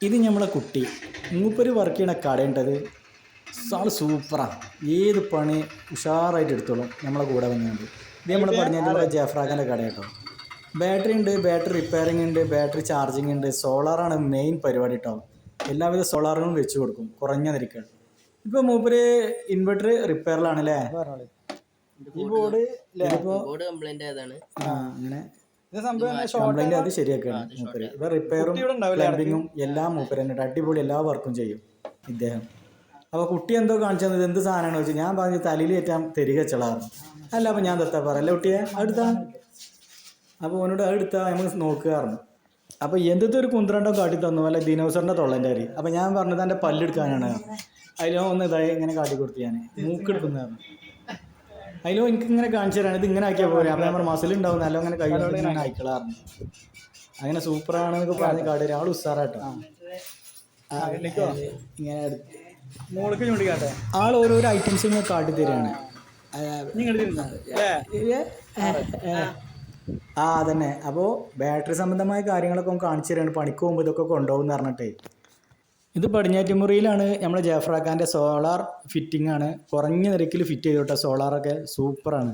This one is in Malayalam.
ഇത് നമ്മളെ കുട്ടി മൂപ്പര് വർക്ക് ചെയ്യണ കടയുണ്ടത്. ആൾ സൂപ്പറാണ്. ഏത് പണി ഉഷാറായിട്ട് എടുത്തോളും നമ്മളെ കൂടെ വന്നുകൊണ്ട്. ഇത് നമ്മൾ പറഞ്ഞാൽ നമ്മുടെ ജയഫ്രാഖിൻ്റെ കട കേട്ടോ. ബാറ്ററി ഉണ്ട്, ബാറ്ററി റിപ്പയറിംഗ് ഉണ്ട്, ബാറ്ററി ചാർജിങ് ഉണ്ട്, സോളാറാണ് മെയിൻ പരിപാടി കേട്ടോ. എല്ലാവിധ സോളാറുകളും വെച്ച് കൊടുക്കും കുറഞ്ഞ നിരക്കാണ്. ഇപ്പോൾ മൂപ്പര് ഇൻവെർട്ടർ റിപ്പയറിലാണ് അല്ലേ? ഈ ബോർഡ് അങ്ങനെ കംപ്ലൈൻറ്റ് അത് ശരിയാക്കുകയാണ് മൂപ്പര്. ഇപ്പോൾ റിപ്പയറും പ്ലംബിങ്ങും എല്ലാം മൂപ്പര് തന്നെ അടിപൊളി എല്ലാ വർക്കും ചെയ്യും ഇദ്ദേഹം. അപ്പോൾ കുട്ടി എന്തോ കാണിച്ചത് എന്ത് സാധനമാണെന്ന് വെച്ചാൽ ഞാൻ പറഞ്ഞു തലയിൽ കയറ്റാൻ തരിക വെച്ചളായിരുന്നു. അല്ല അപ്പോൾ ഞാൻ തെത്താ പറയല്ലേ കുട്ടിയെ അടുത്താ. അപ്പോൾ ഓനോട് അടുത്താ നമ്മൾ നോക്കുകയായിരുന്നു. അപ്പോൾ എന്തൊക്കെ ഒരു കുന്ത്രണ്ടോ കാട്ടി തന്നു അല്ല ദിനോസറിൻ്റെ തൊള്ളൻ്റെ അരി. അപ്പോൾ ഞാൻ പറഞ്ഞത് എൻ്റെ പല്ലെടുക്കാനാണ്. അതിലോ ഒന്ന് ഇതായി ഇങ്ങനെ കാട്ടി കൊടുത്തു. ഞാൻ മൂക്കെടുക്കുന്നതാണ്. അതിലോ എനിക്ക് ഇങ്ങനെ കാണിച്ചു തരാണ്. ഇത് ഇങ്ങനെ ആക്കിയാൽ പോരെ. അപ്പോൾ നമ്മൾ മസിലുണ്ടാവും നല്ല അങ്ങനെ കൈകൊണ്ട് ഇങ്ങനെ അയക്കളായിരുന്നു. അങ്ങനെ സൂപ്പറാണെന്നൊക്കെ പറഞ്ഞ് കാട്ടി ഒരാൾ ഉസാറാട്ടോ. ഇങ്ങനെ മോൾക്ക് ചൂണ്ടിക്കാട്ടെ ആൾ ഓരോരോ ഐറ്റംസ് ഇങ്ങനെ കാട്ടി തരികയാണ്. അതന്നെ. അപ്പോൾ ബാറ്ററി സംബന്ധമായ കാര്യങ്ങളൊക്കെ കാണിച്ചു തരാണ്. പണിക്ക് പോകുമ്പോൾ ഇതൊക്കെ കൊണ്ടുപോകും എന്ന് പറഞ്ഞിട്ടേ. ഇത് പടിഞ്ഞാറ്റുമുറിയിലാണ് നമ്മുടെ ജയഫ്രാഖാൻ്റെ സോളാർ ഫിറ്റിംഗ് ആണ്. കുറഞ്ഞ നിരക്കിൽ ഫിറ്റ് ചെയ്തു കേട്ടോ. സോളാറൊക്കെ സൂപ്പറാണ്.